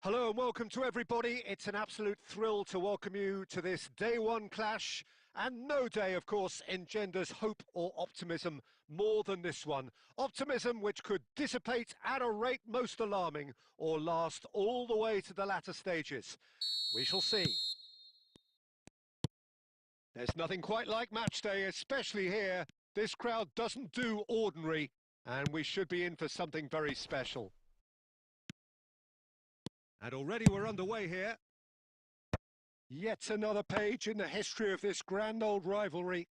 Hello and welcome to everybody. It's an absolute thrill to welcome you to this day one clash. And no day, of course, engenders hope or optimism more than this one. Optimism which could dissipate at a rate most alarming or last all the way to the latter stages. We shall see. There's nothing quite like match day, especially here. This crowd doesn't do ordinary, and we should be in for something very special. And already we're underway here. Yet another page in the history of this grand old rivalry.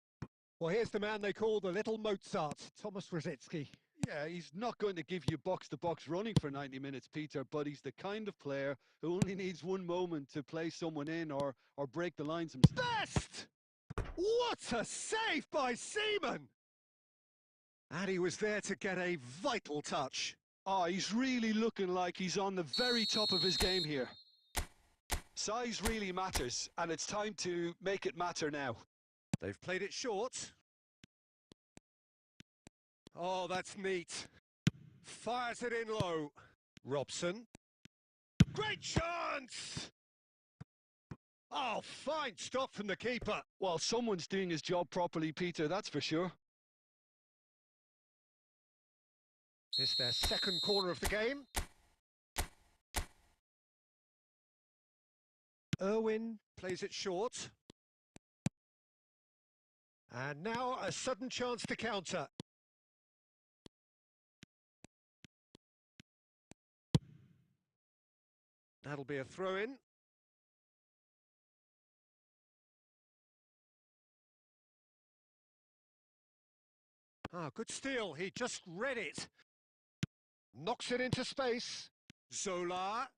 Well, here's the man they call the Little Mozart, Thomas Rositzky. Yeah, he's not going to give you box-to-box running for 90 minutes, Peter, but he's the kind of player who only needs one moment to play someone in or break the lines himself. Best! What a save by Seaman! And he was there to get a vital touch. Oh, he's really looking like he's on the very top of his game here. Size really matters, and it's time to make it matter now. They've played it short. Oh, that's neat. Fires it in low. Robson. Great chance! Oh, fine stop from the keeper. Well, someone's doing his job properly, Peter, that's for sure. It's their second corner of the game. Irwin plays it short. And now a sudden chance to counter. That'll be a throw-in. Ah, good steal. He just read it. Knocks it into space. Zola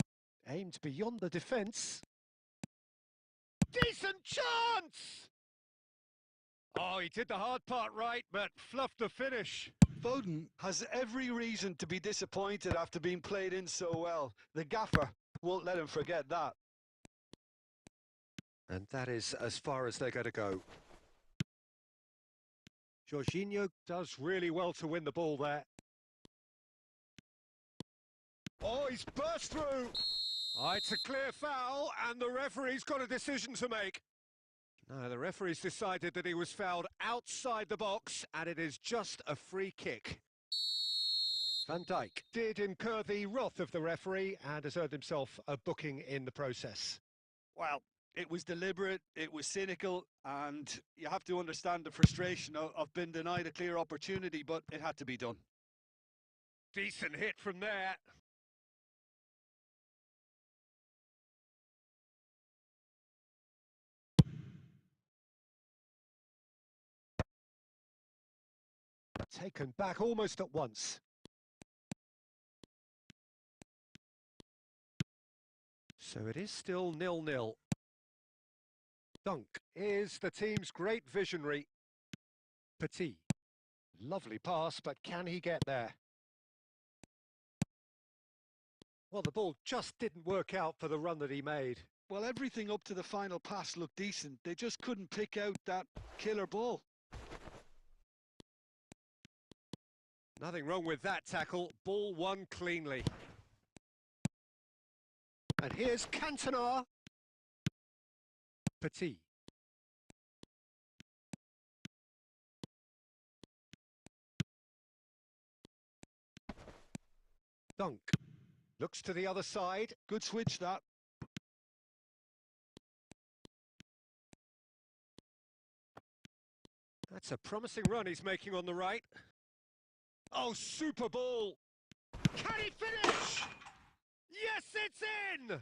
aimed beyond the defence. Decent chance! Oh, he did the hard part right, but fluffed the finish. Foden has every reason to be disappointed after being played in so well. The gaffer won't let him forget that. And that is as far as they're going to go. Jorginho does really well to win the ball there. Oh, he's burst through. Oh, it's a clear foul, and the referee's got a decision to make. No, the referee's decided that he was fouled outside the box, and it is just a free kick. Van Dijk did incur the wrath of the referee and has earned himself a booking in the process. Well, It was deliberate, it was cynical, and you have to understand the frustration of being denied a clear opportunity, but it had to be done. Decent hit from there. Taken back almost at once. So it is still 0-0. Dunk is the team's great visionary. Petit. Lovely pass, but can he get there? Well, the ball just didn't work out for the run that he made. Well, everything up to the final pass looked decent. They just couldn't pick out that killer ball. Nothing wrong with that tackle. Ball won cleanly. And here's Cantona. Petit. Dunk. Looks to the other side. Good switch, that. That's a promising run he's making on the right. Oh, super ball! Can he finish? Yes, it's in!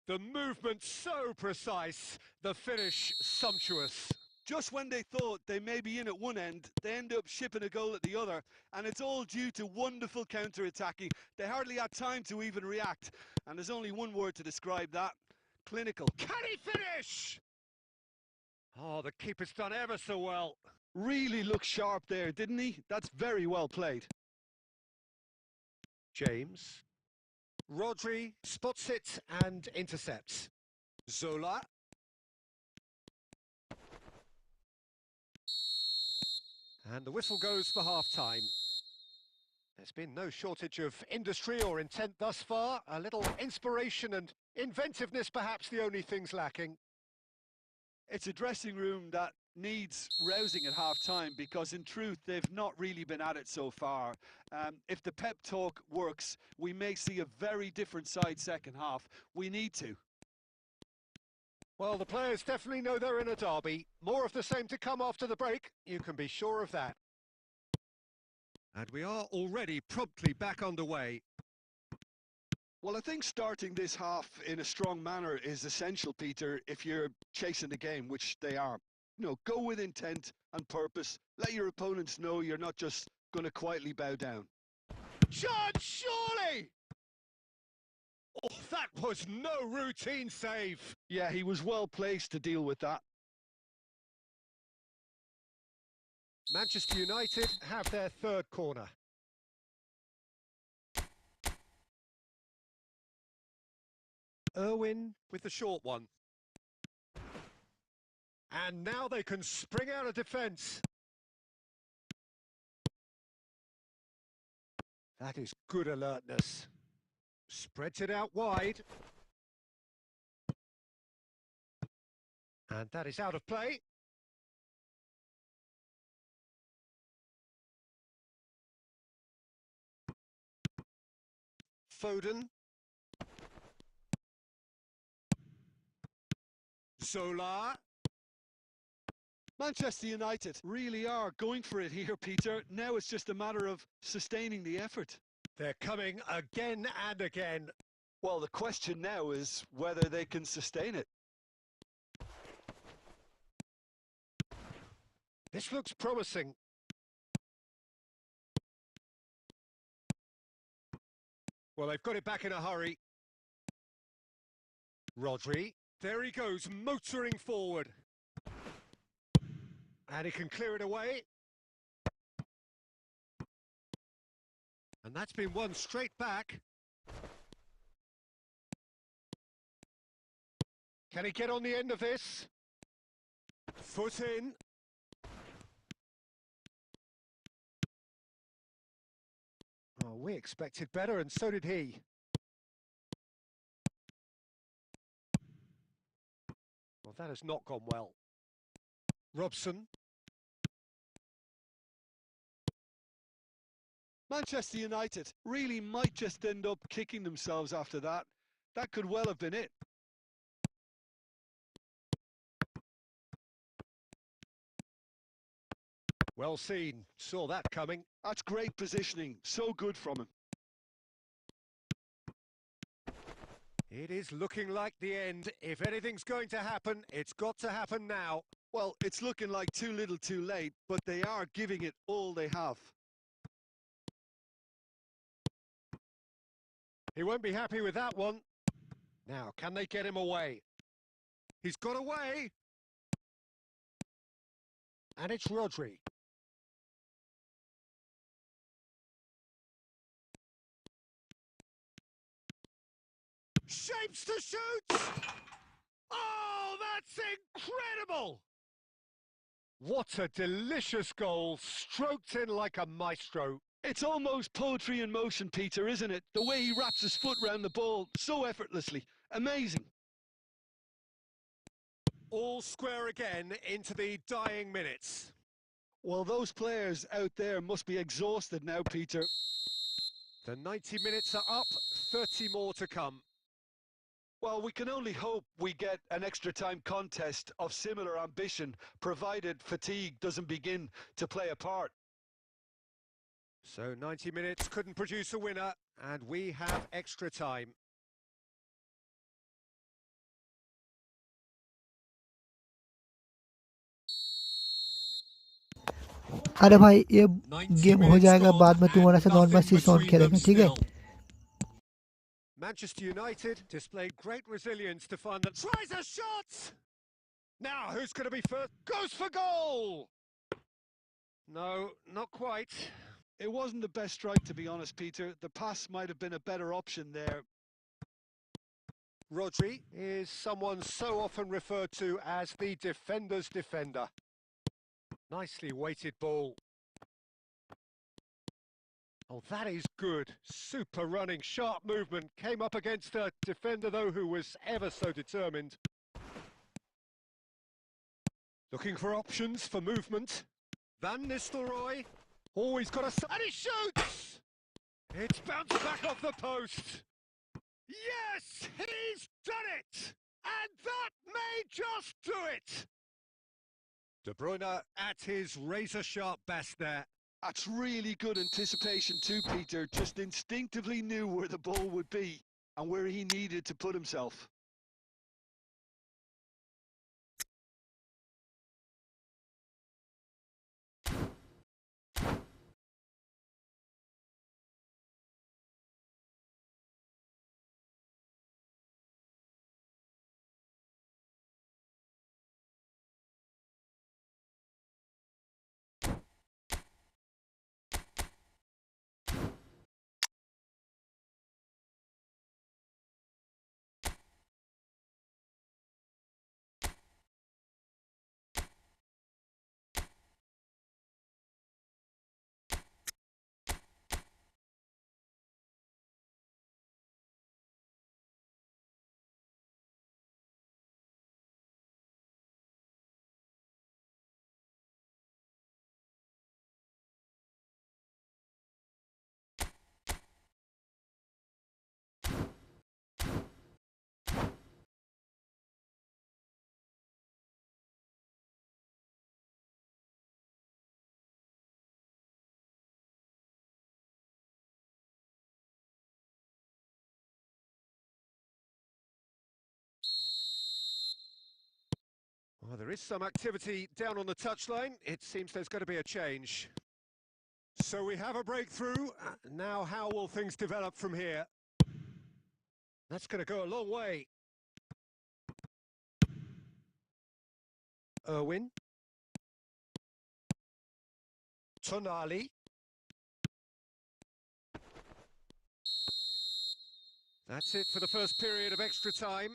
The movement so precise, the finish sumptuous. Just when they thought they may be in at one end, they end up shipping a goal at the other, and it's all due to wonderful counter-attacking. They hardly had time to even react, and there's only one word to describe that: clinical. Can he finish? Oh, the keeper's done ever so well. Really looked sharp there, didn't he? That's very well played. James. Rodri spots it and intercepts. Zola. And the whistle goes for half-time. There's been no shortage of industry or intent thus far. A little inspiration and inventiveness, perhaps the only things lacking. It's a dressing room that needs rousing at half-time, because in truth they've not really been at it so far. If the pep talk works, we may see a very different side second half. We need to. Well, the players definitely know they're in a derby. More of the same to come after the break, you can be sure of that. And we are already promptly back underway. Well, I think starting this half in a strong manner is essential, Peter, if you're chasing the game, which they are. You know, go with intent and purpose. Let your opponents know you're not just going to quietly bow down. John, surely! Oh, that was no routine save. Yeah, he was well placed to deal with that. Manchester United have their third corner. Irwin with the short one. And now they can spring out of defence. That is good alertness. Spreads it out wide. And that is out of play. Foden. Zola. Manchester United really are going for it here, Peter. Now it's just a matter of sustaining the effort. They're coming again and again. Well, the question now is whether they can sustain it. This looks promising. Well, they've got it back in a hurry. Rodri. There he goes, motoring forward. And he can clear it away. And that's been won straight back. Can he get on the end of this? Foot in. Oh, we expected better, and so did he. Well, that has not gone well. Robson. Manchester United really might just end up kicking themselves after that. That could well have been it. Well seen. Saw that coming. That's great positioning. So good from him. It is looking like the end. If anything's going to happen, it's got to happen now. Well, it's looking like too little too late, but they are giving it all they have. He won't be happy with that one. Now, can they get him away? He's got away. And it's Rodri. Shapes to shoot! Oh, that's incredible! What a delicious goal, stroked in like a maestro. It's almost poetry in motion, Peter, isn't it? The way he wraps his foot round the ball so effortlessly. Amazing. All square again into the dying minutes. Well, those players out there must be exhausted now, Peter. The 90 minutes are up, 30 more to come. Well, we can only hope we get an extra time contest of similar ambition, provided fatigue doesn't begin to play a part. So 90 minutes couldn't produce a winner, and we have extra time. अरे भाई ये 90 game हो minutes जाएगा gone बाद में तुम्हारे and साथ और मैं nothing सीसॉन between them खेलेंगे ठीक है still. Manchester United displayed great resilience to find that... Tries a shot! Now, who's going to be first? Goes for goal! No, not quite. It wasn't the best strike, to be honest, Peter. The pass might have been a better option there. Rodri is someone so often referred to as the defender's defender. Nicely weighted ball. Oh, that is good. Super running, sharp movement. Came up against a defender, though, who was ever so determined. Looking for options for movement. Van Nistelrooy. Oh, he's got a... And he shoots! It's bounced back off the post. Yes, he's done it! And that may just do it! De Bruyne at his razor-sharp best there. That's really good anticipation too, Peter. Just instinctively knew where the ball would be and where he needed to put himself. Well, there is some activity down on the touchline. It seems there's going to be a change. So we have a breakthrough. Now how will things develop from here? That's going to go a long way. Irwin. Tonali. That's it for the first period of extra time.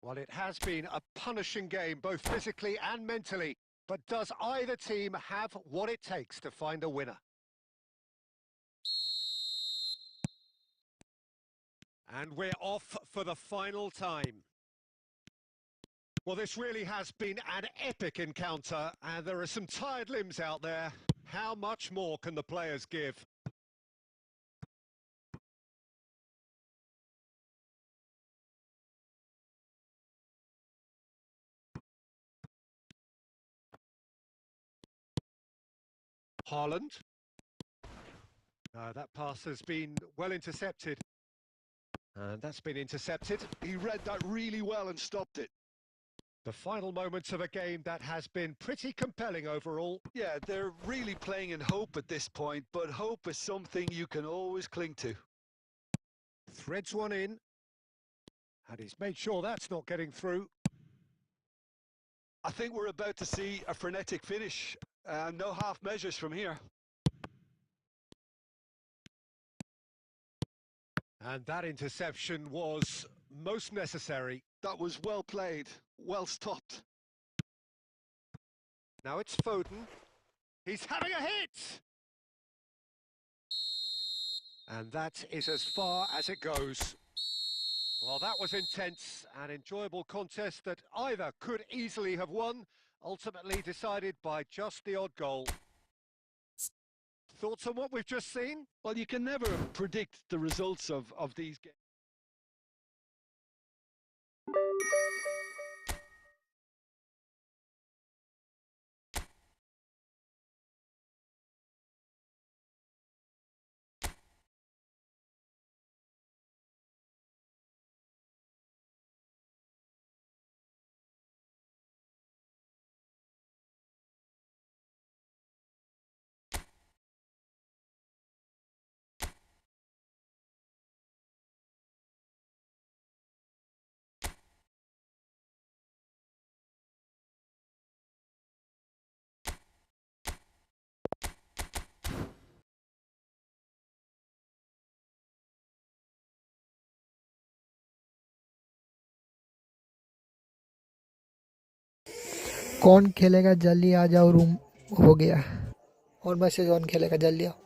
Well, it has been a punishing game, both physically and mentally. But does either team have what it takes to find a winner? And we're off for the final time. Well, this really has been an epic encounter, and there are some tired limbs out there. How much more can the players give? Haaland. That pass has been well intercepted. And that's been intercepted. He read that really well and stopped it. The final moments of a game that has been pretty compelling overall. Yeah, they're really playing in hope at this point, but hope is something you can always cling to. Threads one in. And he's made sure that's not getting through. I think we're about to see a frenetic finish. No half measures from here. And that interception was most necessary. That was well played, well stopped. Now it's Foden. He's having a hit! And that is as far as it goes. Well, that was intense, an enjoyable contest that either could easily have won, ultimately decided by just the odd goal. Thoughts on what we've just seen? Well, you can never predict the results of these games. कौन खेलेगा जल्दी आ जाओ room हो गया और message on खेलेगा जल्दी आओ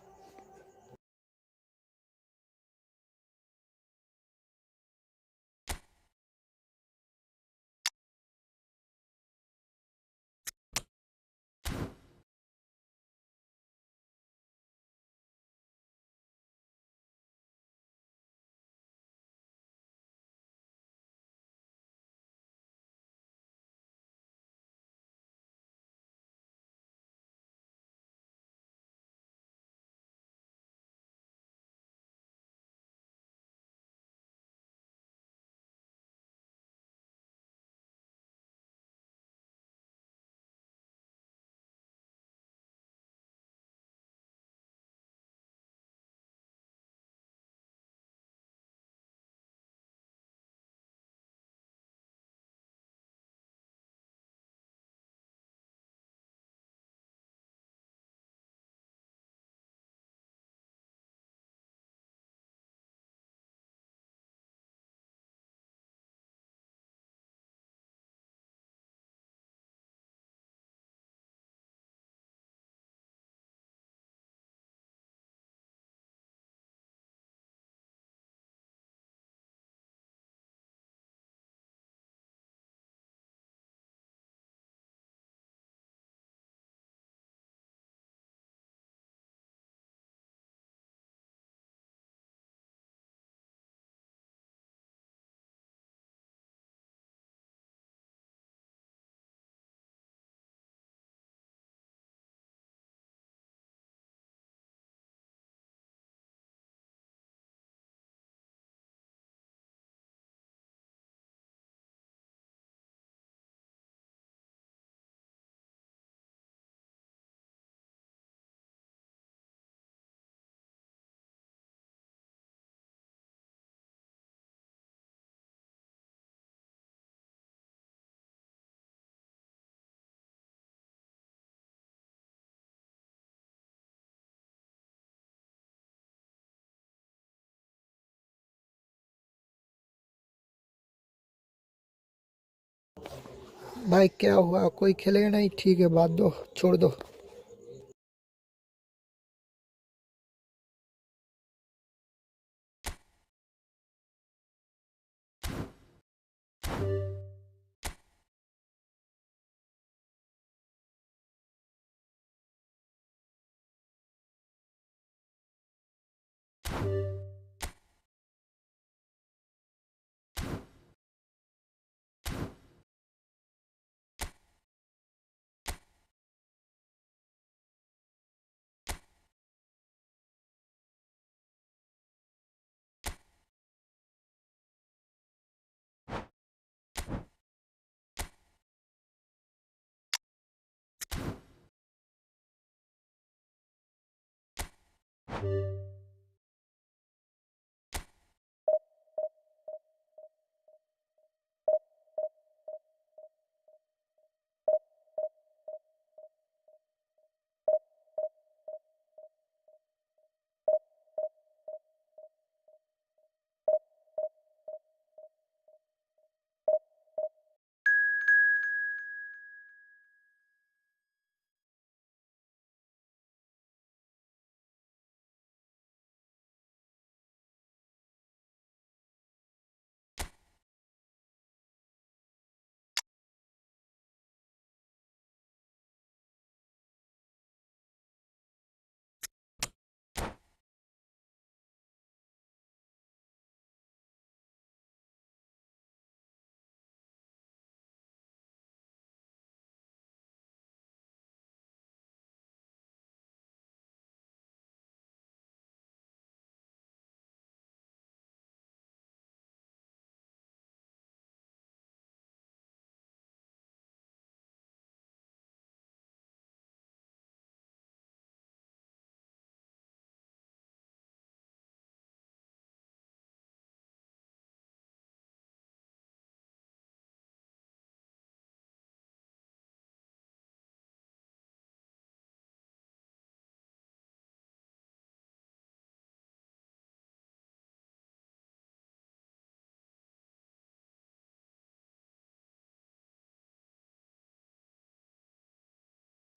भाई क्या हुआ कोई खेलेगा नहीं ठीक है बात दो छोड़ दो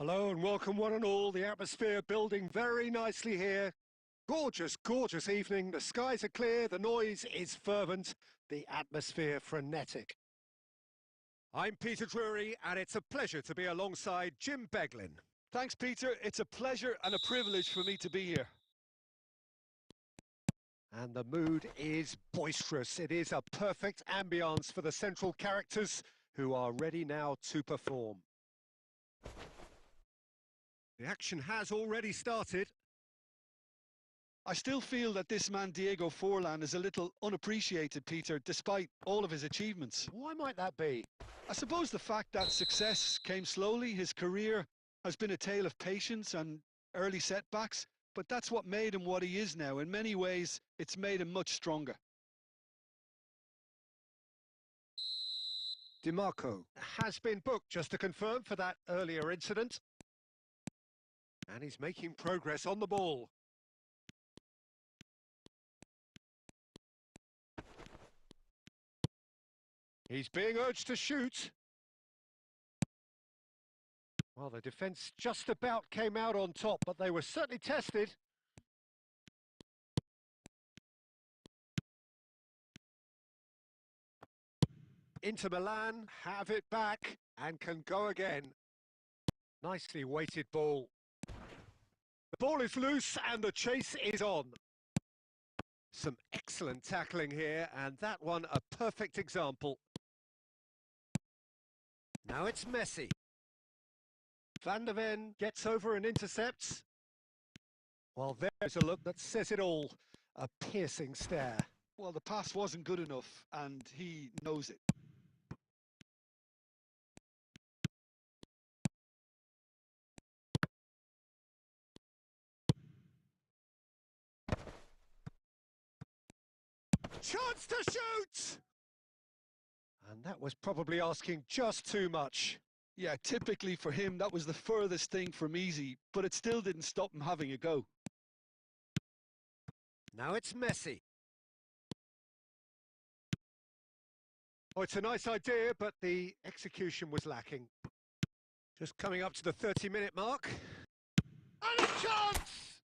Hello and welcome one and all. The atmosphere building very nicely here. Gorgeous, gorgeous evening. The skies are clear, the noise is fervent, the atmosphere frenetic. I'm Peter Drury and it's a pleasure to be alongside Jim Beglin. Thanks, Peter. It's a pleasure and a privilege for me to be here. And the mood is boisterous. It is a perfect ambience for the central characters who are ready now to perform. The action has already started. I still feel that this man Diego Forlan is a little unappreciated, Peter, despite all of his achievements. Why might that be? I suppose the fact that success came slowly, his career has been a tale of patience and early setbacks, but that's what made him what he is now. In many ways, it's made him much stronger. DiMarco has been booked, just to confirm, for that earlier incident. And he's making progress on the ball. He's being urged to shoot. Well, the defence just about came out on top, but they were certainly tested. Inter Milan have it back and can go again. Nicely weighted ball. The ball is loose and the chase is on. Some excellent tackling here, and that one a perfect example. Now it's Messi. Van der Ven gets over and intercepts. Well, there's a look that says it all. A piercing stare. Well, the pass wasn't good enough, and he knows it. Chance to shoot! And that was probably asking just too much. Yeah, typically for him, that was the furthest thing from easy, but it still didn't stop him having a go. Now it's Messi. Oh, it's a nice idea, but the execution was lacking. Just coming up to the 30-minute mark. And a chance!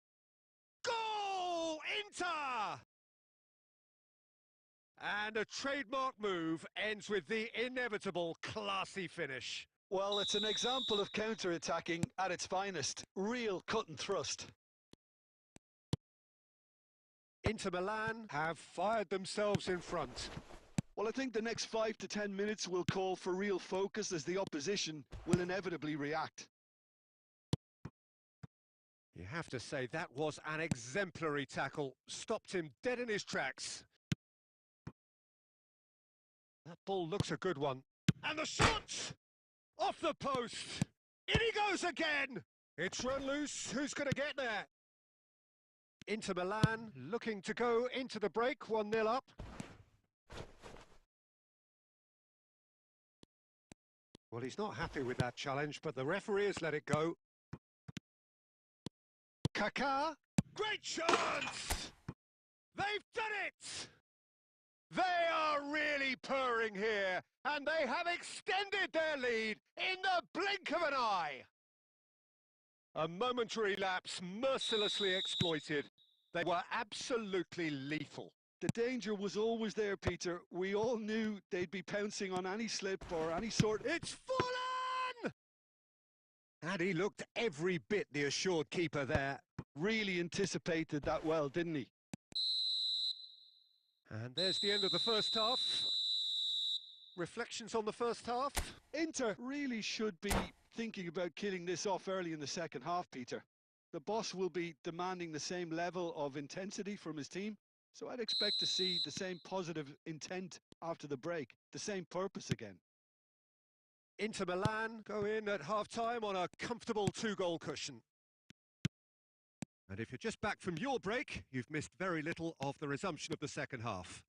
Goal! Inter! And a trademark move ends with the inevitable classy finish. Well, it's an example of counter-attacking at its finest. Real cut and thrust. Inter Milan have fired themselves in front. Well, I think the next 5 to 10 minutes will call for real focus as the opposition will inevitably react. You have to say that was an exemplary tackle. Stopped him dead in his tracks. That ball looks a good one. And the shot! Off the post! In he goes again! It's run loose. Who's going to get there? Inter Milan looking to go into the break, 1-0 up. Well, he's not happy with that challenge, but the referee has let it go. Kaká, great chance! They've done it! They are really purring here, and they have extended their lead in the blink of an eye. A momentary lapse mercilessly exploited. They were absolutely lethal. The danger was always there, Peter. We all knew they'd be pouncing on any slip or any sort... It's fallen! And he looked every bit the assured keeper there. Really anticipated that well, didn't he? And there's the end of the first half. Reflections on the first half? Inter really should be thinking about killing this off early in the second half, Peter. The boss will be demanding the same level of intensity from his team, so I'd expect to see the same positive intent after the break, the same purpose again. Inter Milan go in at half-time on a comfortable 2-goal cushion. And if you're just back from your break, you've missed very little of the resumption of the second half.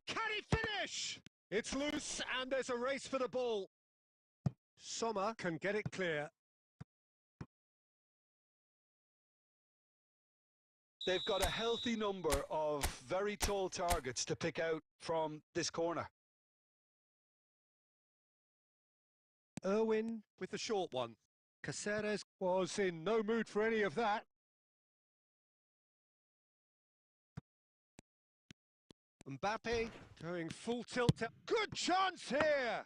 Can he finish? It's loose and there's a race for the ball. Sommer can get it clear. They've got a healthy number of very tall targets to pick out from this corner. Irwin with the short one. Caceres was in no mood for any of that. Mbappe going full tilt. Good chance here!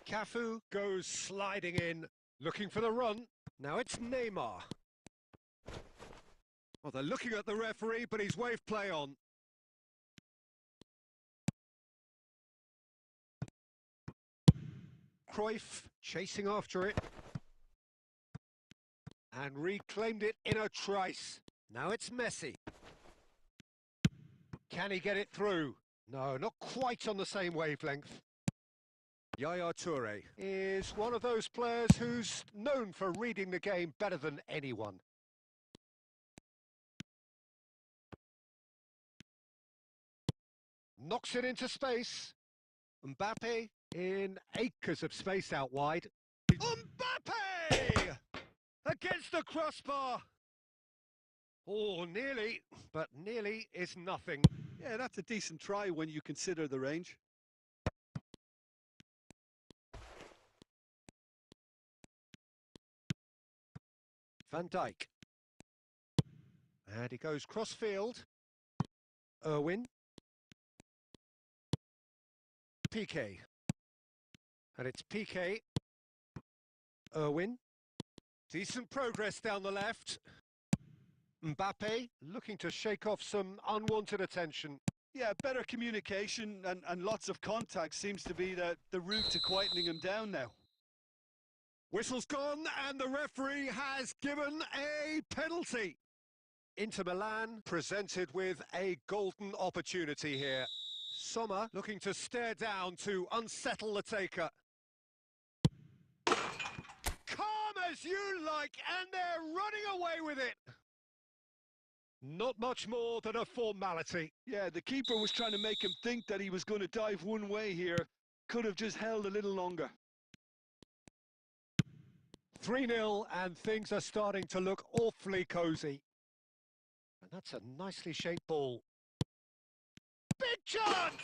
Cafu goes sliding in, looking for the run. Now it's Neymar. Well, they're looking at the referee, but he's waved play on. Cruyff chasing after it. And reclaimed it in a trice. Now it's Messi. Can he get it through? No, not quite on the same wavelength. Yaya Toure is one of those players who's known for reading the game better than anyone. Knocks it into space. Mbappe in acres of space out wide. Mbappe! Against the crossbar. Oh, nearly, but nearly is nothing. Yeah, that's a decent try when you consider the range. Van Dijk. And he goes cross-field. Irwin. Piqué. And it's Piqué. Irwin. Decent progress down the left. Mbappe looking to shake off some unwanted attention. Yeah, better communication and lots of contact seems to be the route to quietening him down now. Whistle's gone and the referee has given a penalty. Inter Milan presented with a golden opportunity here. Sommer looking to stare down to unsettle the taker. Calm as you like, and they're running away with it. Not much more than a formality. Yeah, the keeper was trying to make him think that he was going to dive one way here. Could have just held a little longer. 3-0 and things are starting to look awfully cosy. And that's a nicely shaped ball. Big chance!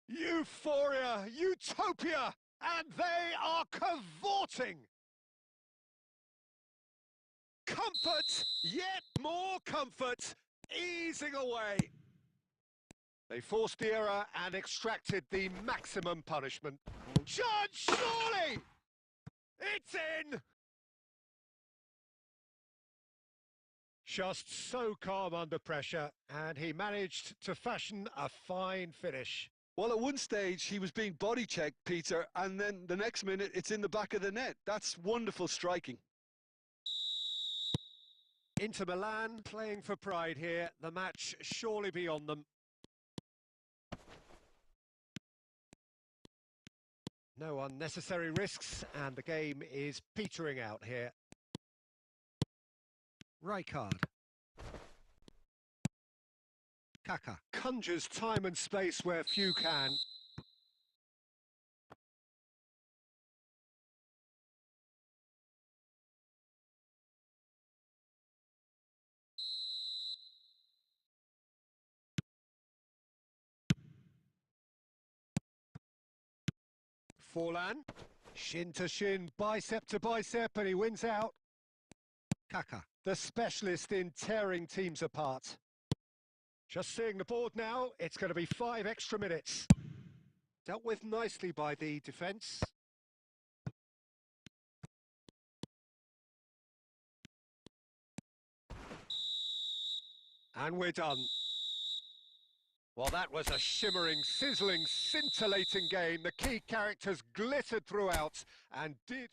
Euphoria, utopia, and they are cavorting. Comfort, yet more comfort, easing away. They forced the error and extracted the maximum punishment. Chance, surely! It's in! Just so calm under pressure, and he managed to fashion a fine finish. Well, at one stage, he was being body checked, Peter, and then the next minute, it's in the back of the net. That's wonderful striking. Inter Milan playing for pride here. The match surely beyond them. No unnecessary risks, and the game is petering out here. Rijkaard. Kaka conjures time and space where few can. Forlan, shin to shin, bicep to bicep, and he wins out. Kaka, the specialist in tearing teams apart. Just seeing the board now, it's going to be 5 extra minutes. Dealt with nicely by the defence. And we're done. Well, that was a shimmering, sizzling, scintillating game. The key characters glittered throughout and did...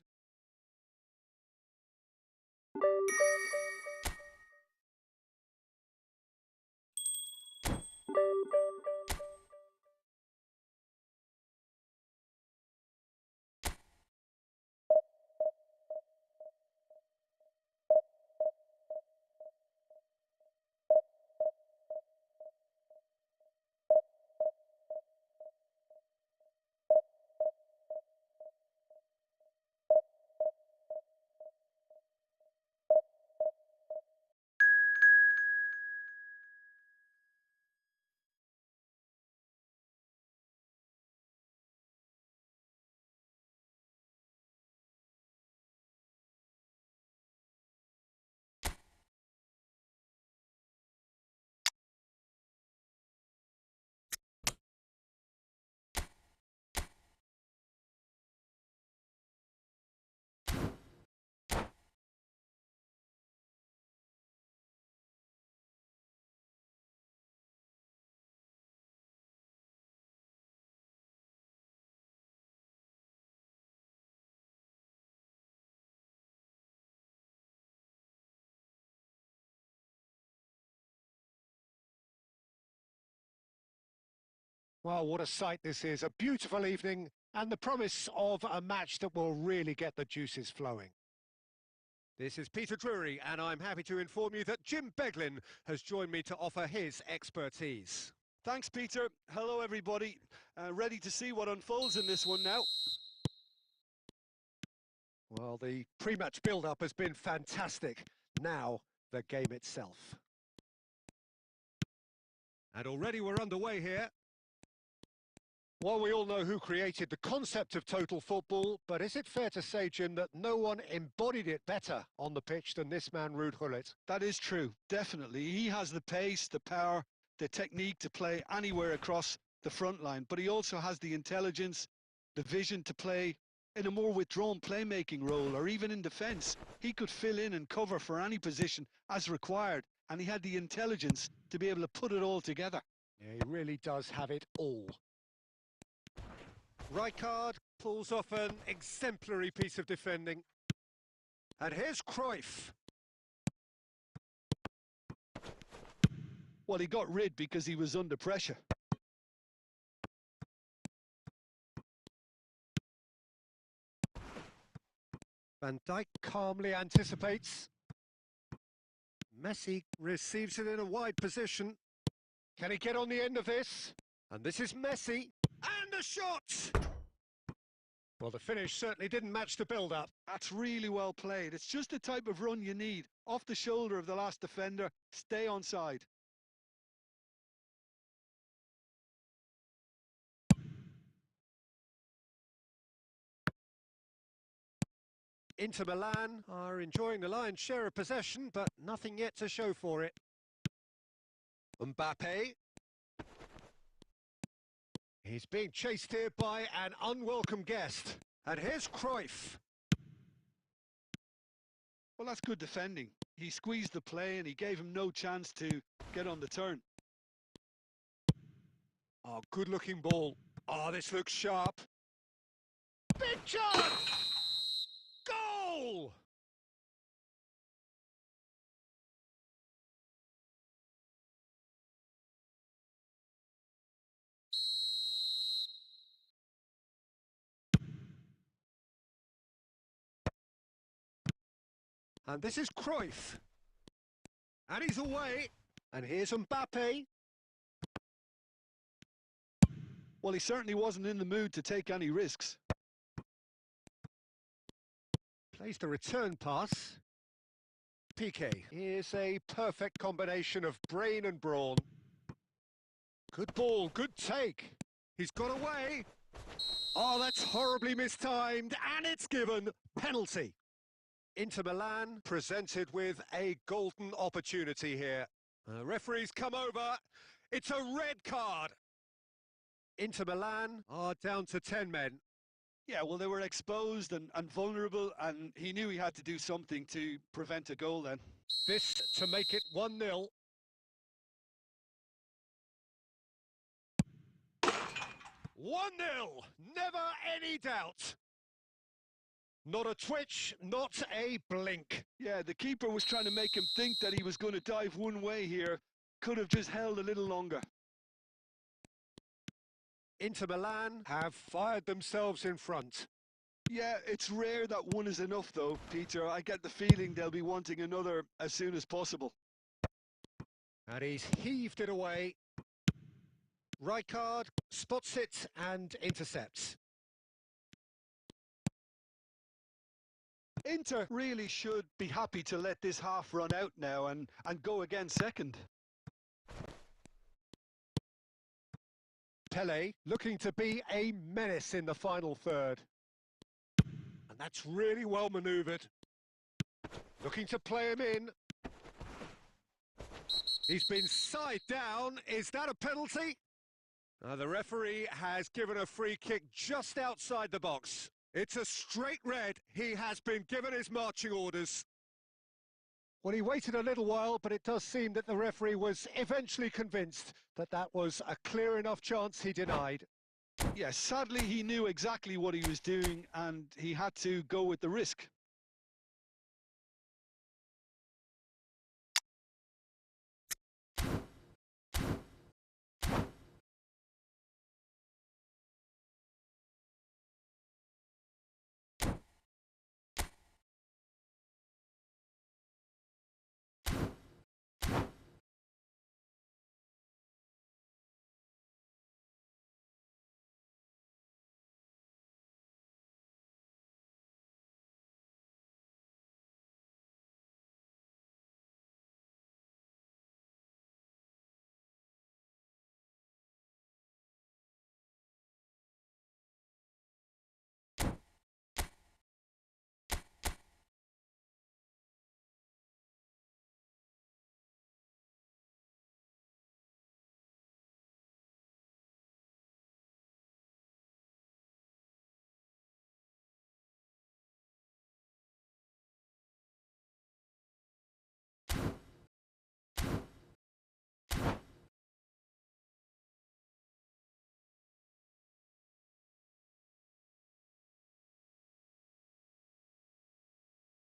Well, what a sight this is. A beautiful evening and the promise of a match that will really get the juices flowing. This is Peter Drury, and I'm happy to inform you that Jim Beglin has joined me to offer his expertise. Thanks, Peter. Hello, everybody. Ready to see what unfolds in this one now. Well, the pre-match build-up has been fantastic. Now, the game itself. And already we're underway here. Well, we all know who created the concept of total football, but is it fair to say, Jim, that no one embodied it better on the pitch than this man, Ruud Gullit? That is true, definitely. He has the pace, the power, the technique to play anywhere across the front line, but he also has the intelligence, the vision to play in a more withdrawn playmaking role, or even in defence. He could fill in and cover for any position as required, and he had the intelligence to be able to put it all together. Yeah, he really does have it all. Rijkaard pulls off an exemplary piece of defending. And here's Cruyff. Well, he got rid because he was under pressure. Van Dijk calmly anticipates. Messi receives it in a wide position. Can he get on the end of this? And this is Messi. And the shot! Well, the finish certainly didn't match the build-up. That's really well played. It's just the type of run you need. Off the shoulder of the last defender, stay onside. Inter Milan are enjoying the lion's share of possession, but nothing yet to show for it. Mbappe. He's being chased here by an unwelcome guest. And here's Cruyff. Well, that's good defending. He squeezed the play and he gave him no chance to get on the turn. Oh, good-looking ball. Oh, this looks sharp. Big chance! Goal! And this is Cruyff. And he's away. And here's Mbappe. Well, he certainly wasn't in the mood to take any risks. Plays the return pass. Piqué. Here's a perfect combination of brain and brawn. Good ball, good take. He's got away. Oh, that's horribly mistimed, and it's given. Penalty. Inter Milan presented with a golden opportunity here. Referee's come over. It's a red card. Inter Milan are down to 10 men. Yeah, well, they were exposed and vulnerable, and he knew he had to do something to prevent a goal then. This to make it 1-0. 1-0, never any doubt. Not a twitch, not a blink. Yeah, the keeper was trying to make him think that he was going to dive one way here. Could have just held a little longer. Inter Milan have fired themselves in front. Yeah, it's rare that one is enough though, Peter. I get the feeling they'll be wanting another as soon as possible. And he's heaved it away. Rijkaard spots it and intercepts. Inter really should be happy to let this half run out now and go again second. Pele looking to be a menace in the final third. And that's really well manoeuvred. Looking to play him in. He's been side down. Is that a penalty? The referee has given a free kick just outside the box. It's a straight red. He has been given his marching orders. Well, he waited a little while, but it does seem that the referee was eventually convinced that that was a clear enough chance he denied. Yes, sadly he knew exactly what he was doing and he had to go with the risk.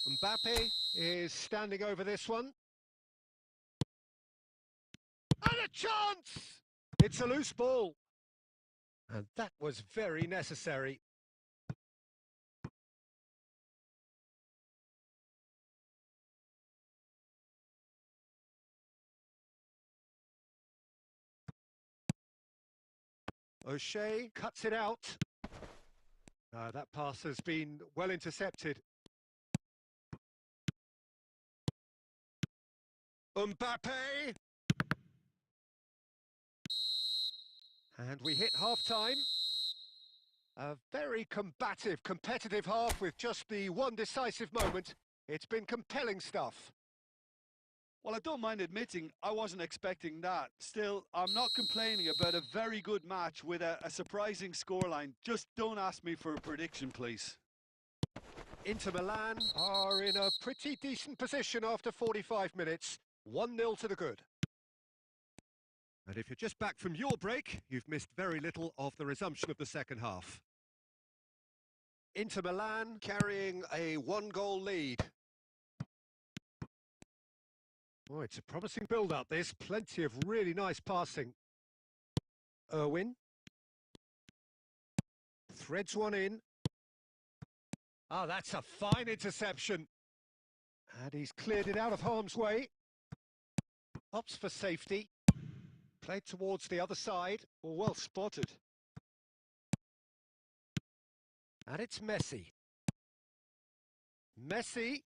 Mbappe is standing over this one. And a chance! It's a loose ball. And that was very necessary. O'Shea cuts it out. That pass has been well intercepted. Mbappe! And we hit half-time. A very combative, competitive half with just the one decisive moment. It's been compelling stuff. Well, I don't mind admitting I wasn't expecting that. Still, I'm not complaining about a very good match with a surprising scoreline. Just don't ask me for a prediction, please. Inter Milan are in a pretty decent position after 45 minutes. 1-0 to the good. And if you're just back from your break, you've missed very little of the resumption of the second half. Inter Milan carrying a one-goal lead. Oh, it's a promising build-up, this. Plenty of really nice passing. Irwin. Threads one in. Oh, that's a fine interception. And he's cleared it out of harm's way. Opts for safety. Played towards the other side. Well spotted. And it's Messi. Messi.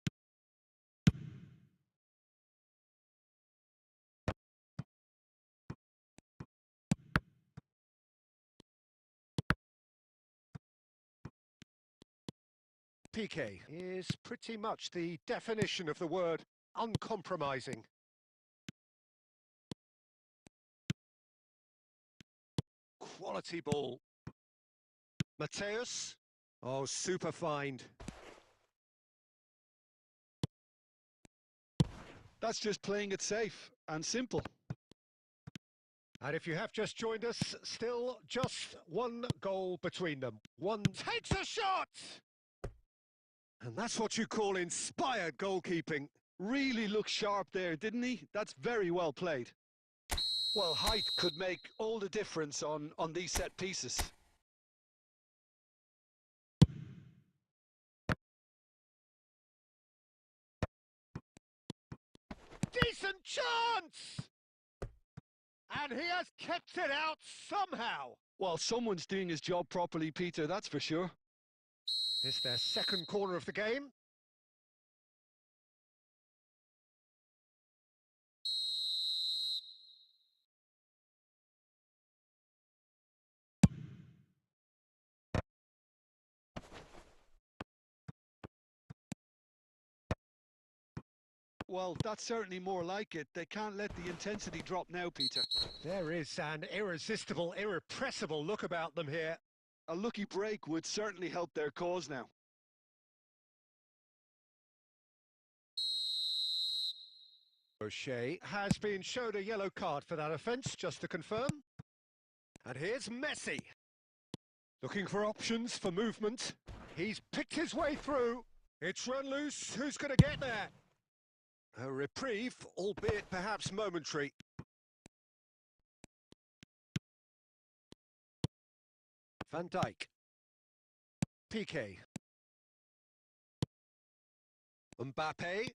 Piqué is pretty much the definition of the word uncompromising. Quality ball. Mateus. Oh, super find. That's just playing it safe and simple. And if you have just joined us, still just one goal between them. One takes a shot! And that's what you call inspired goalkeeping. Really looked sharp there, didn't he? That's very well played. Well, height could make all the difference on these set pieces. Decent chance! And he has kept it out somehow. Well, someone's doing his job properly, Peter, that's for sure. It's their second corner of the game. Well, that's certainly more like it. They can't let the intensity drop now, Peter. There is an irresistible, irrepressible look about them here. A lucky break would certainly help their cause now. O'Shea has been showed a yellow card for that offence, just to confirm. And here's Messi. Looking for options for movement. He's picked his way through. It's run loose. Who's going to get there? A reprieve, albeit perhaps momentary. Van Dijk. Piqué. Mbappe.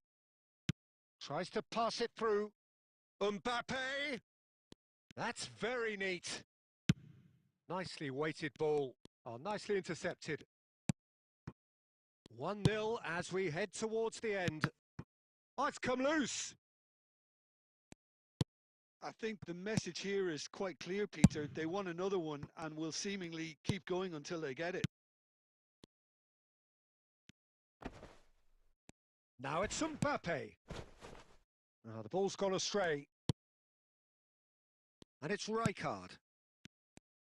Tries to pass it through. Mbappe! That's very neat. Nicely weighted ball. Oh, nicely intercepted. 1-0 as we head towards the end. Oh, it's come loose. I think the message here is quite clear, Peter. They want another one and will seemingly keep going until they get it. Now it's Mbappe. Oh, the ball's gone astray. And it's Rijkaard.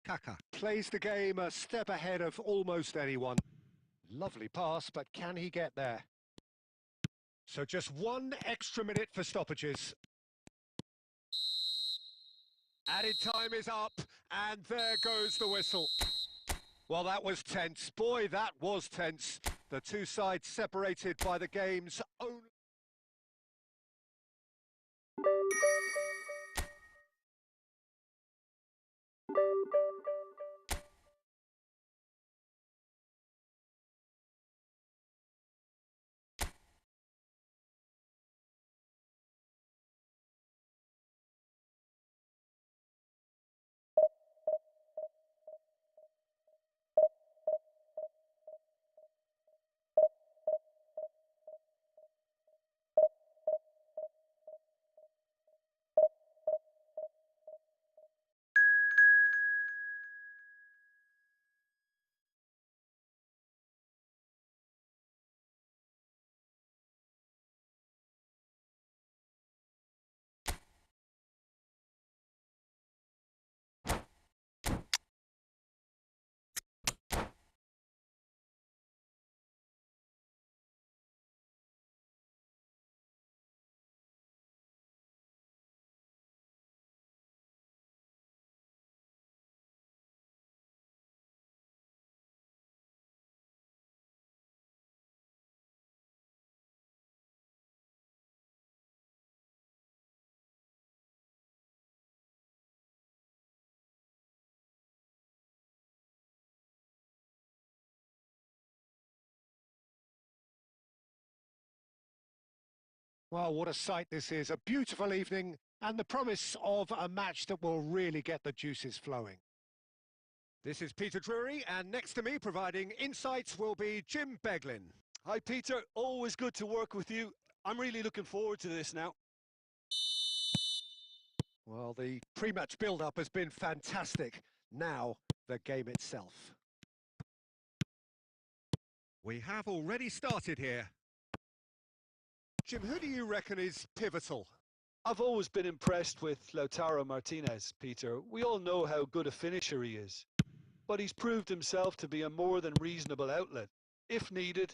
Kaka plays the game a step ahead of almost anyone. Lovely pass, but can he get there? So just one extra minute for stoppages. Added time is up, and there goes the whistle. Well, that was tense. Boy, that was tense. The two sides separated by the game's own... Well, what a sight this is. A beautiful evening and the promise of a match that will really get the juices flowing. This is Peter Drury, and next to me providing insights will be Jim Beglin. Hi, Peter. Always good to work with you. I'm really looking forward to this now. Well, the pre-match build-up has been fantastic. Now, the game itself. We have already started here. Jim, who do you reckon is pivotal? I've always been impressed with Lautaro Martinez, Peter. We all know how good a finisher he is. But he's proved himself to be a more than reasonable outlet. If needed,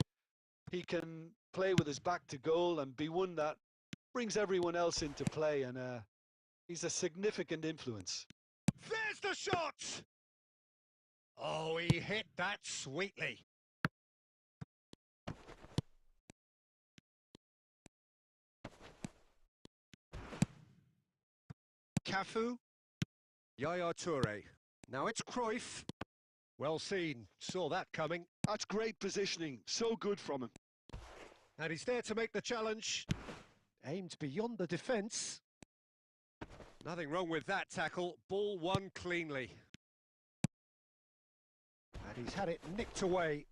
he can play with his back to goal and be one that brings everyone else into play, and he's a significant influence. There's the shot! Oh, he hit that sweetly. Cafu, Yaya Toure. Now it's Cruyff. Well seen, saw that coming. That's great positioning, so good from him. And he's there to make the challenge. Aimed beyond the defence. Nothing wrong with that tackle, ball won cleanly. And he's had it nicked away.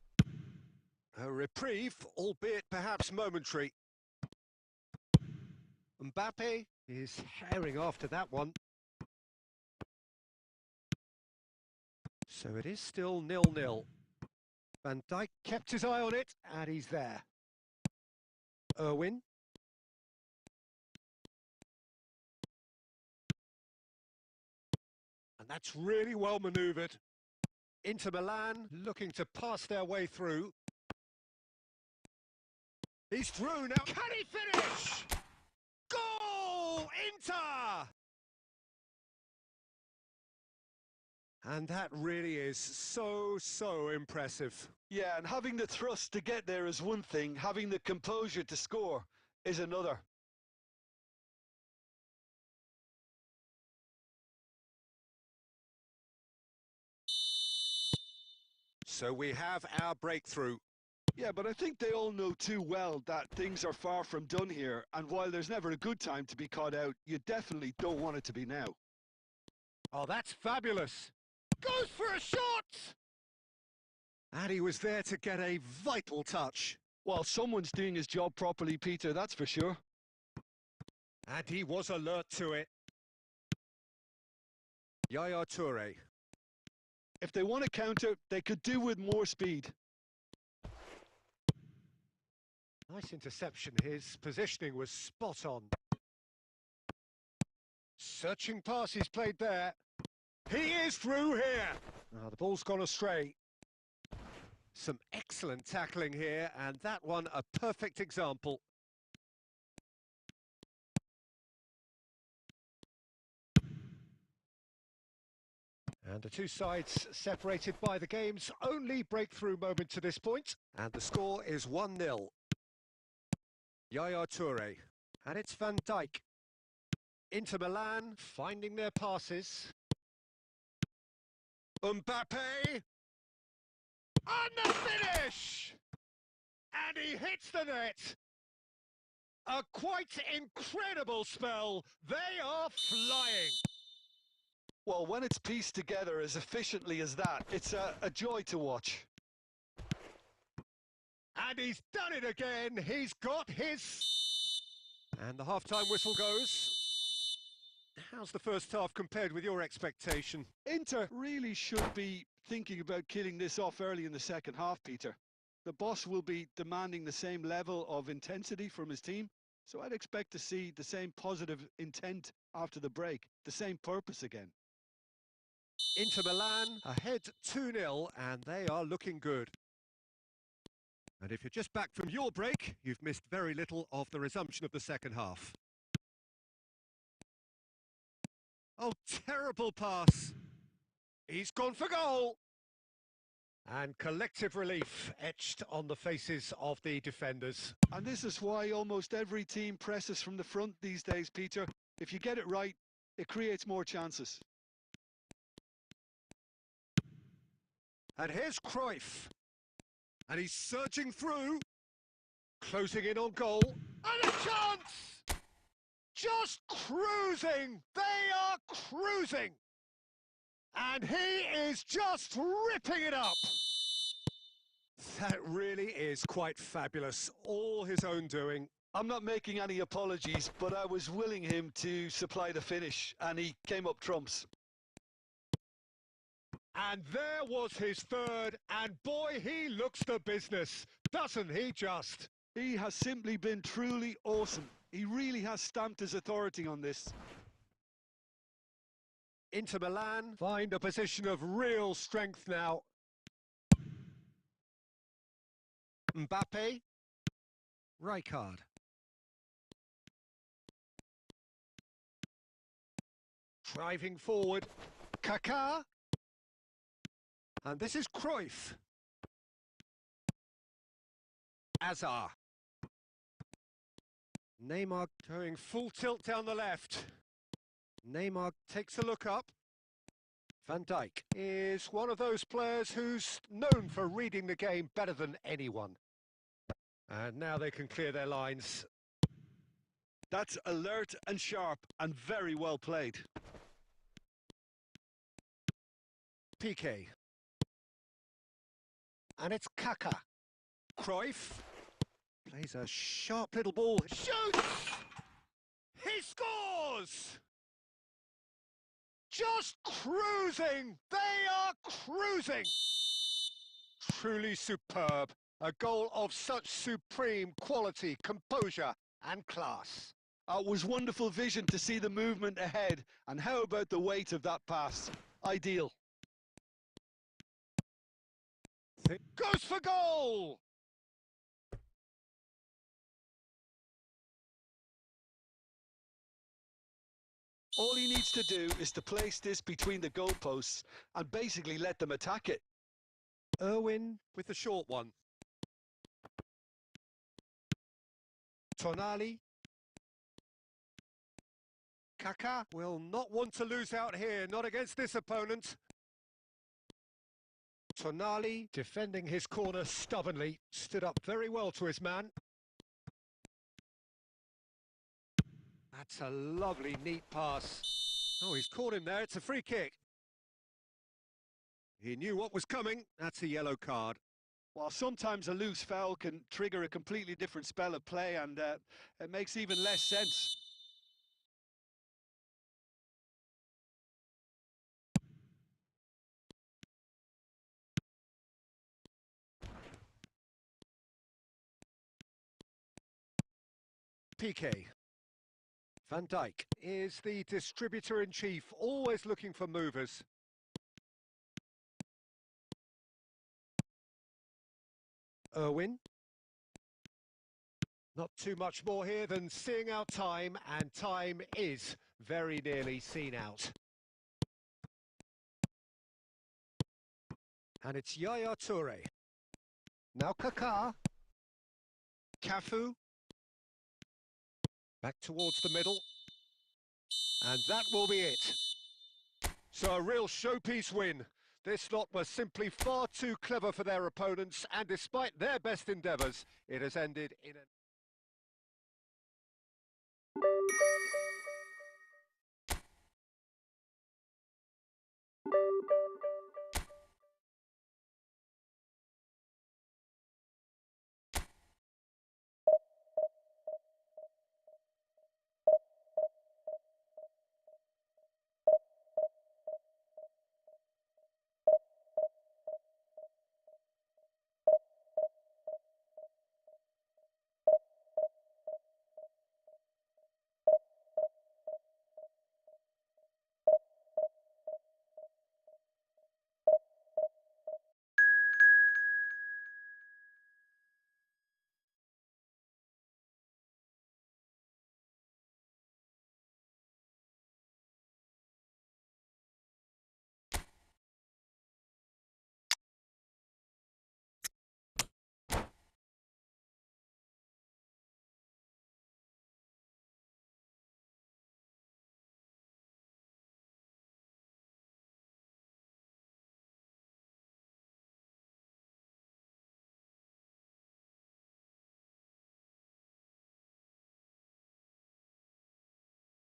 A reprieve, albeit perhaps momentary. Mbappe is herring after that one. So it is still 0-0. Van Dijk kept his eye on it, and he's there. Irwin. And that's really well manoeuvred. Inter Milan looking to pass their way through. He's through now. Can he finish? Goal! Inter! And that really is so impressive. Yeah, and having the thrust to get there is one thing, having the composure to score is another. So we have our breakthrough. Yeah, but I think they all know too well that things are far from done here, and while there's never a good time to be caught out, you definitely don't want it to be now. Oh, that's fabulous. Goes for a shot! And he was there to get a vital touch. Well, someone's doing his job properly, Peter, that's for sure. And he was alert to it. Yaya Toure. If they want to counter, they could do with more speed. Nice interception. His positioning was spot on. Searching pass he's played there. He is through here. Oh, the ball's gone astray. Some excellent tackling here, and that one a perfect example. And the two sides separated by the game's only breakthrough moment to this point. And the score is 1-0. Yaya Toure. And it's Van Dijk. Inter Milan finding their passes. Mbappe! And the finish! And he hits the net! A quite incredible spell. They are flying. Well, when it's pieced together as efficiently as that, it's a joy to watch. And he's done it again. He's got his... And the half-time whistle goes. How's the first half compared with your expectation? Inter really should be thinking about killing this off early in the second half, Peter. The boss will be demanding the same level of intensity from his team, so I'd expect to see the same positive intent after the break, the same purpose again. Inter Milan ahead 2-0, and they are looking good. And if you're just back from your break, you've missed very little of the resumption of the second half. Oh, terrible pass. He's gone for goal. And collective relief etched on the faces of the defenders. And this is why almost every team presses from the front these days, Peter. If you get it right, it creates more chances. And here's Cruyff. And he's surging through. Closing in on goal. And a chance! Just cruising! They are cruising! And he is just ripping it up! That really is quite fabulous. All his own doing. I'm not making any apologies, but I was willing him to supply the finish, and he came up trumps. And there was his third, and boy, he looks the business, doesn't he just? He has simply been truly awesome. He really has stamped his authority on this. Inter Milan find a position of real strength now. Mbappe. Rijkaard. Driving forward. Kaká. And this is Cruyff. Hazard. Neymar going full tilt down the left. Neymar takes a look up. Van Dijk is one of those players who's known for reading the game better than anyone. And now they can clear their lines. That's alert and sharp and very well played. Piqué. And it's Kaká. Cruyff plays a sharp little ball. Shoots! He scores! Just cruising! They are cruising! Truly superb. A goal of such supreme quality, composure and class. It was wonderful vision to see the movement ahead, and how about the weight of that pass? Ideal. Goes for goal! All he needs to do is to place this between the goalposts and basically let them attack it. Irwin with the short one. Tonali. Kaká will not want to lose out here, not against this opponent. Tonali defending his corner stubbornly, stood up very well to his man. That's a lovely, neat pass. Oh, he's caught him there, it's a free kick. He knew what was coming, that's a yellow card. While sometimes a loose foul can trigger a completely different spell of play, and it makes even less sense. Piqué. Van Dijk is the distributor-in-chief, always looking for movers. Irwin. Not too much more here than seeing out time, and time is very nearly seen out. And it's Yaya Toure. Now Kaká. Cafu. Back towards the middle. And that will be it. So a real showpiece win. This lot was simply far too clever for their opponents, and despite their best endeavours, it has ended in a...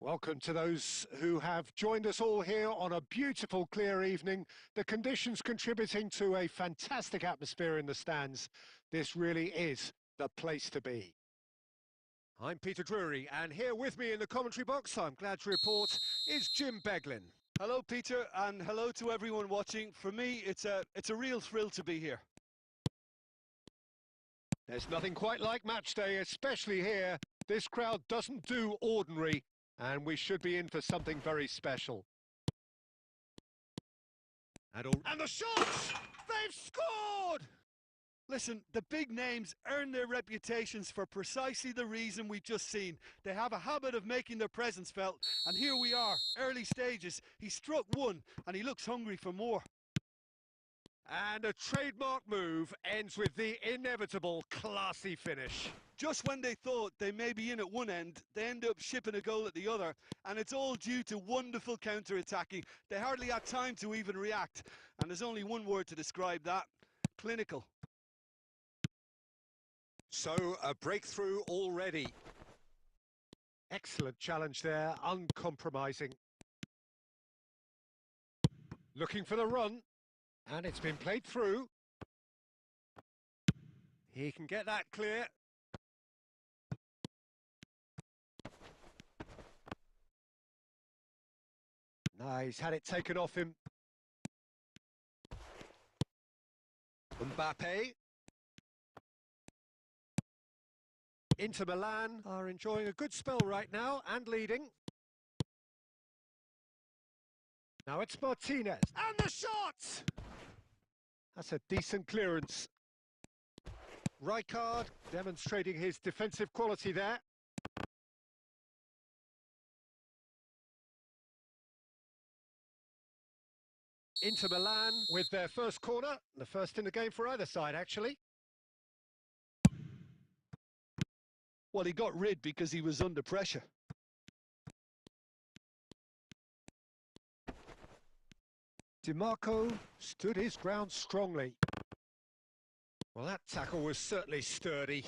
Welcome to those who have joined us all here on a beautiful, clear evening. The conditions contributing to a fantastic atmosphere in the stands. This really is the place to be. I'm Peter Drury, and here with me in the commentary box, I'm glad to report, is Jim Beglin. Hello, Peter, and hello to everyone watching. For me, it's a real thrill to be here. There's nothing quite like match day, especially here. This crowd doesn't do ordinary, and we should be in for something very special. And the shots! They've scored! Listen, the big names earn their reputations for precisely the reason we've just seen. They have a habit of making their presence felt, and here we are, early stages. He struck one, and he looks hungry for more. And a trademark move ends with the inevitable classy finish. Just when they thought they may be in at one end, they end up shipping a goal at the other, and it's all due to wonderful counter-attacking. They hardly had time to even react, and there's only one word to describe that: clinical. So, a breakthrough already. Excellent challenge there, uncompromising. Looking for the run, and it's been played through. He can get that clear. No, he's had it taken off him. Mbappe. Inter Milan are enjoying a good spell right now and leading. Now it's Martinez. And the shot! That's a decent clearance. Rijkaard demonstrating his defensive quality there. Inter Milan with their first corner. The first in the game for either side, actually. Well, he got rid because he was under pressure. DiMarco stood his ground strongly. Well, that tackle was certainly sturdy.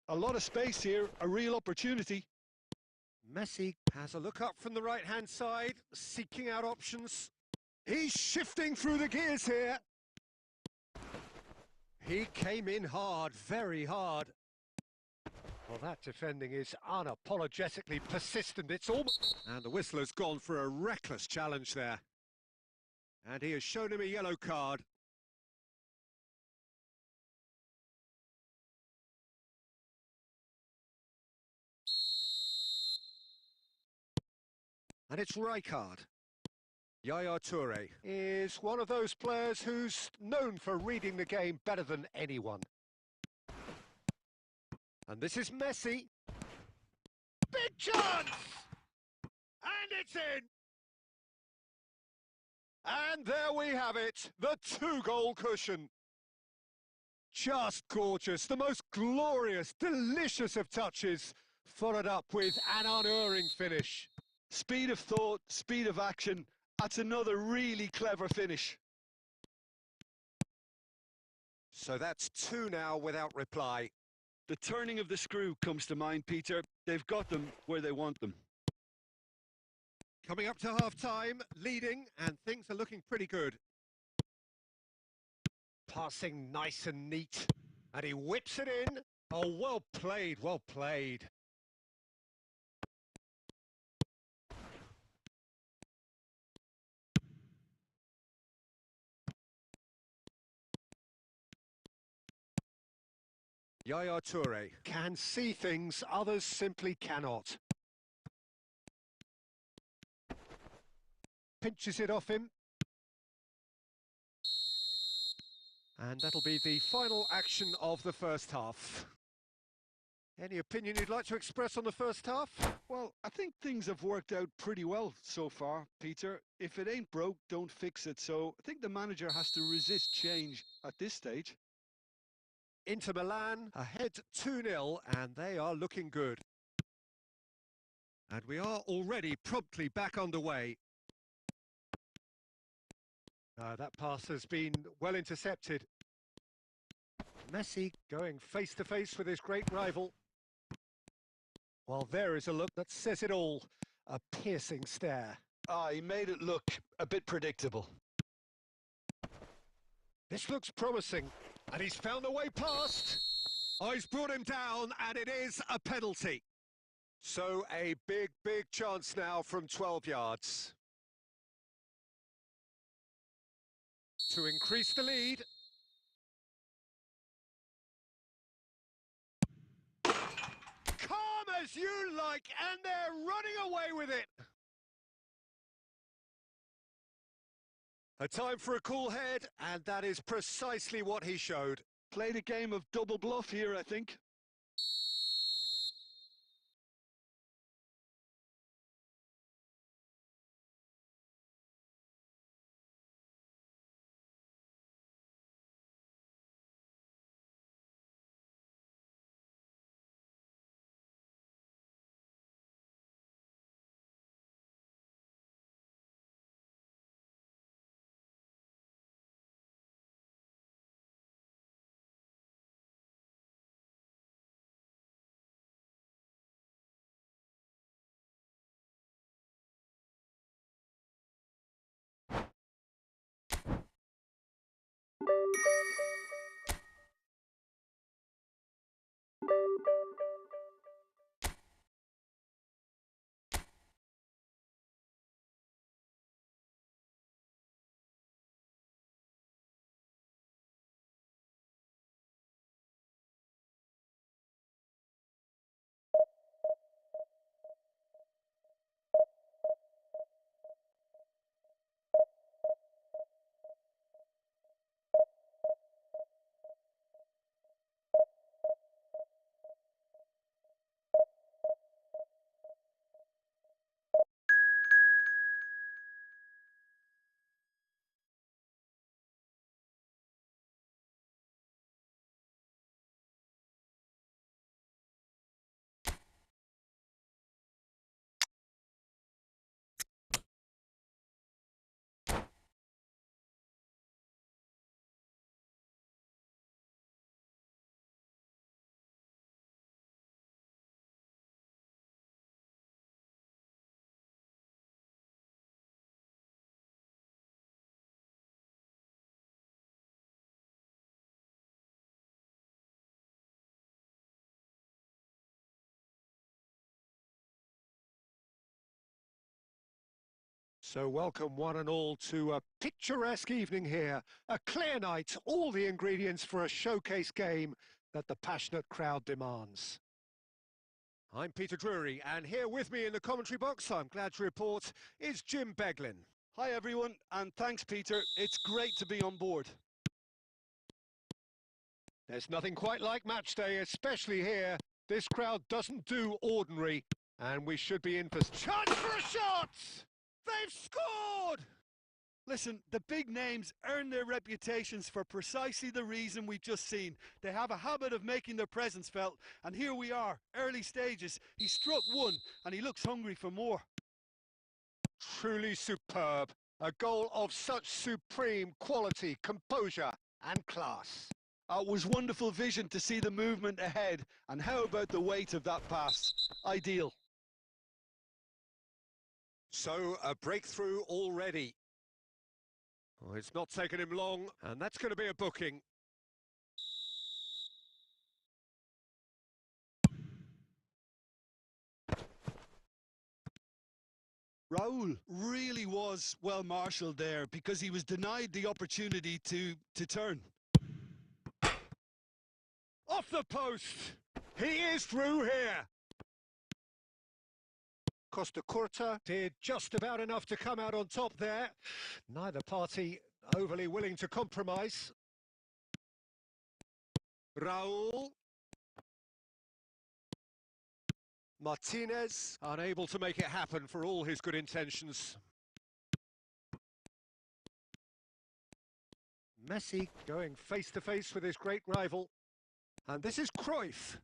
A lot of space here, a real opportunity. Messi has a look up from the right-hand side, seeking out options. He's shifting through the gears here. He came in hard, very hard. Well, that defending is unapologetically persistent. It's almost... And the whistler's gone for a reckless challenge there. And he has shown him a yellow card. And it's Rijkaard. Yaya Toure is one of those players who's known for reading the game better than anyone. And this is Messi. Big chance! And it's in! And there we have it, the two-goal cushion. Just gorgeous, the most glorious, delicious of touches, followed up with an unerring finish. Speed of thought, speed of action. That's another really clever finish. So that's two now without reply. The turning of the screw comes to mind, Peter. They've got them where they want them. Coming up to half-time, leading, and things are looking pretty good. Passing nice and neat, and he whips it in. Oh, well played, well played. Yaya Toure can see things others simply cannot. Pinches it off him. And that'll be the final action of the first half. Any opinion you'd like to express on the first half? Well, I think things have worked out pretty well so far, Peter. If it ain't broke, don't fix it. So I think the manager has to resist change at this stage. Inter Milan ahead 2-0, and they are looking good. And we are already promptly back underway. That pass has been well intercepted. Messi going face-to-face with his great rival. Well, there is a look that says it all. A piercing stare. He made it look a bit predictable. This looks promising, and he's found a way past. Oh, he's brought him down, and it is a penalty. So a big, big chance now from 12 yards. To increase the lead. Calm as you like, and they're running away with it. A time for a cool head, and that is precisely what he showed. Played a game of double bluff here, I think. So welcome one and all to a picturesque evening here. A clear night, all the ingredients for a showcase game that the passionate crowd demands. I'm Peter Drury, and here with me in the commentary box, I'm glad to report, is Jim Beglin. Hi everyone, and thanks Peter. It's great to be on board. There's nothing quite like match day, especially here. This crowd doesn't do ordinary, and we should be in for chance for a shot! They've scored! Listen, the big names earn their reputations for precisely the reason we've just seen. They have a habit of making their presence felt, and here we are, early stages. He struck one, and he looks hungry for more. Truly superb. A goal of such supreme quality, composure and class. It was wonderful vision to see the movement ahead, and how about the weight of that pass? Ideal. So, a breakthrough already. Oh, it's not taken him long, and that's going to be a booking. Raul really was well marshalled there because he was denied the opportunity to turn. Off the post! He is through here! Costa Curta did just about enough to come out on top there. Neither party overly willing to compromise. Raul. Martinez, unable to make it happen for all his good intentions. Messi going face-to-face with his great rival. And this is Cruyff.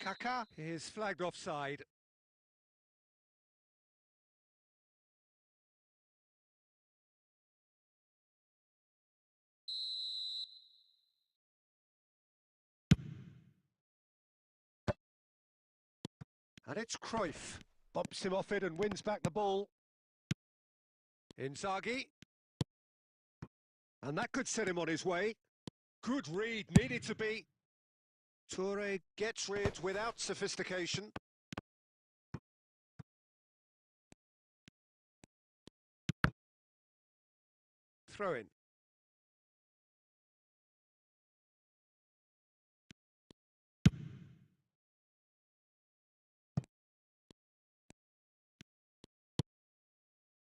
Kaká is flagged offside. And it's Cruyff. Bumps him off it and wins back the ball. Inzaghi. And that could set him on his way. Good read, needed to be. Toure gets rid without sophistication. Throw in.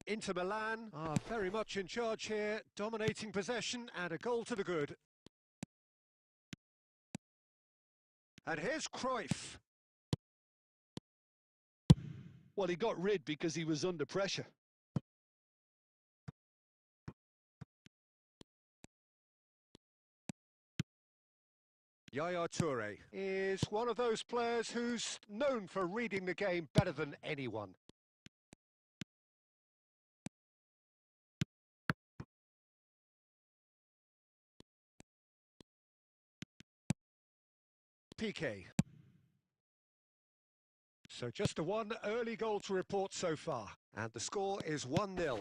Inter Milan are very much in charge here, dominating possession and a goal to the good. And here's Cruyff. Well, he got rid because he was under pressure. Yaya Toure is one of those players who's known for reading the game better than anyone. PK. So just the one early goal to report so far. And the score is 1-0.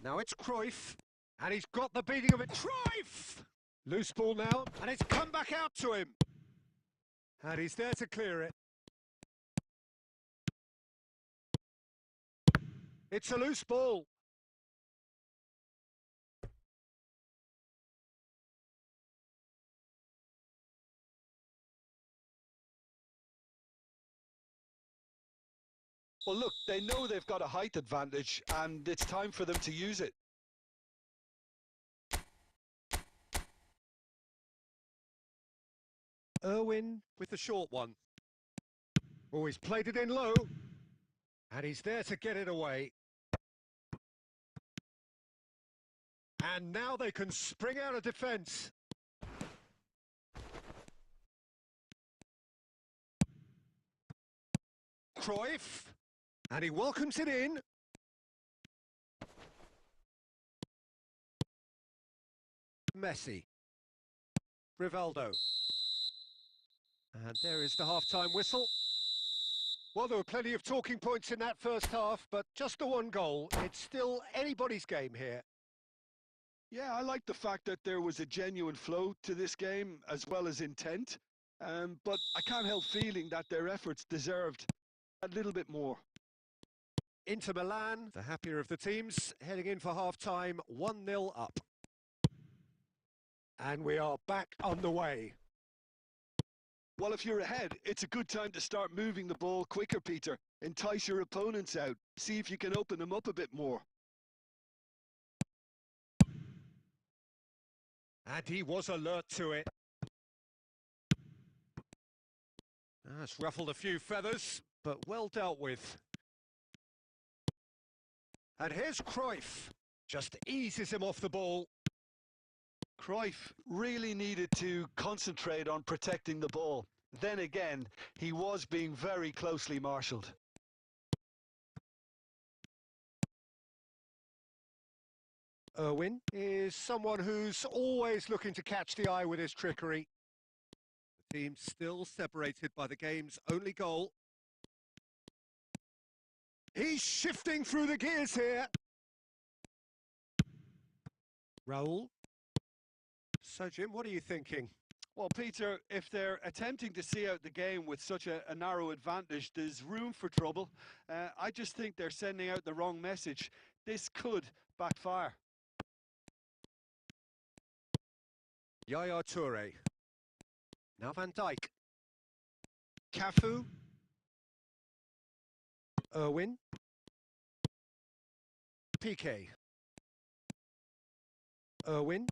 Now it's Cruyff. And he's got the beating of it. Cruyff! Loose ball now. And it's come back out to him. And he's there to clear it. It's a loose ball. Well, look, they know they've got a height advantage, and it's time for them to use it. Irwin with the short one. Oh, he's played it in low. And he's there to get it away. And now they can spring out of defence. Cruyff. And he welcomes it in. Messi. Rivaldo. And there is the half-time whistle. Well, there were plenty of talking points in that first half, but just the one goal. It's still anybody's game here. Yeah, I like the fact that there was a genuine flow to this game as well as intent. But I can't help feeling that their efforts deserved a little bit more. Inter Milan, the happier of the teams, heading in for half-time, 1-0 up. And we are back on the way. Well, if you're ahead, it's a good time to start moving the ball quicker, Peter. Entice your opponents out. See if you can open them up a bit more. And he was alert to it. That's ruffled a few feathers, but well dealt with. And here's Cruyff. Just eases him off the ball. Cruyff really needed to concentrate on protecting the ball. Then again, he was being very closely marshalled. Irwin is someone who's always looking to catch the eye with his trickery. The team still separated by the game's only goal. He's shifting through the gears here. Raul. So, Jim, what are you thinking? Well, Peter, if they're attempting to see out the game with such a narrow advantage, there's room for trouble. I just think they're sending out the wrong message. This could backfire. Yaya Toure. Now Van Dijk. Cafu. Irwin. PK. Irwin.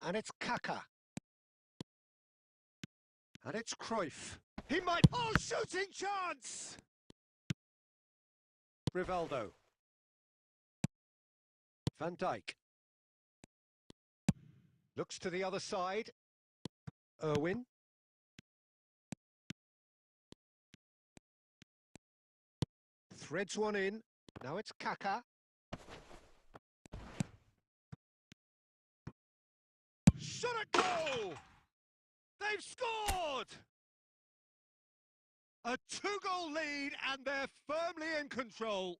And it's Kaka. And it's Cruyff. He might... Oh, shooting chance! Rivaldo. Van Dijk. Looks to the other side. Irwin. Threads one in. Now it's Kaka. Shot a goal! They've scored! A 2-goal lead, and they're firmly in control.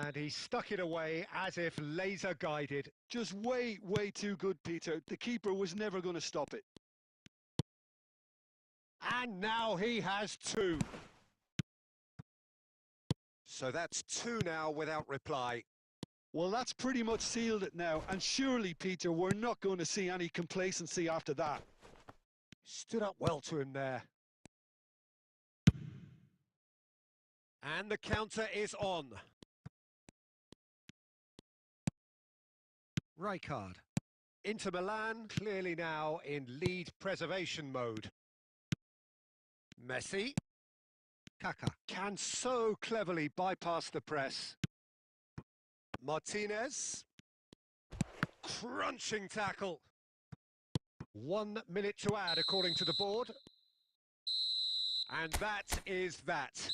And he stuck it away as if laser guided. Just way too good, Peter. The keeper was never going to stop it. And now he has 2. So that's 2 now without reply. Well, that's pretty much sealed it now. And surely, Peter, we're not going to see any complacency after that. Stood up well to him there. And the counter is on. Rijkaard. Inter Milan clearly now in lead preservation mode. Messi. Kaka can so cleverly bypass the press. Martinez. Crunching tackle. 1 minute to add according to the board. And that is that.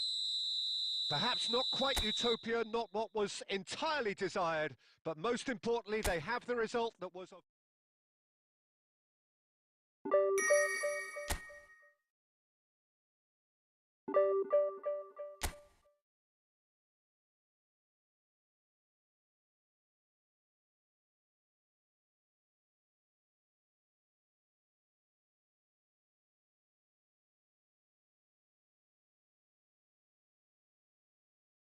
Perhaps not quite utopia, not what was entirely desired, but most importantly, they have the result that was...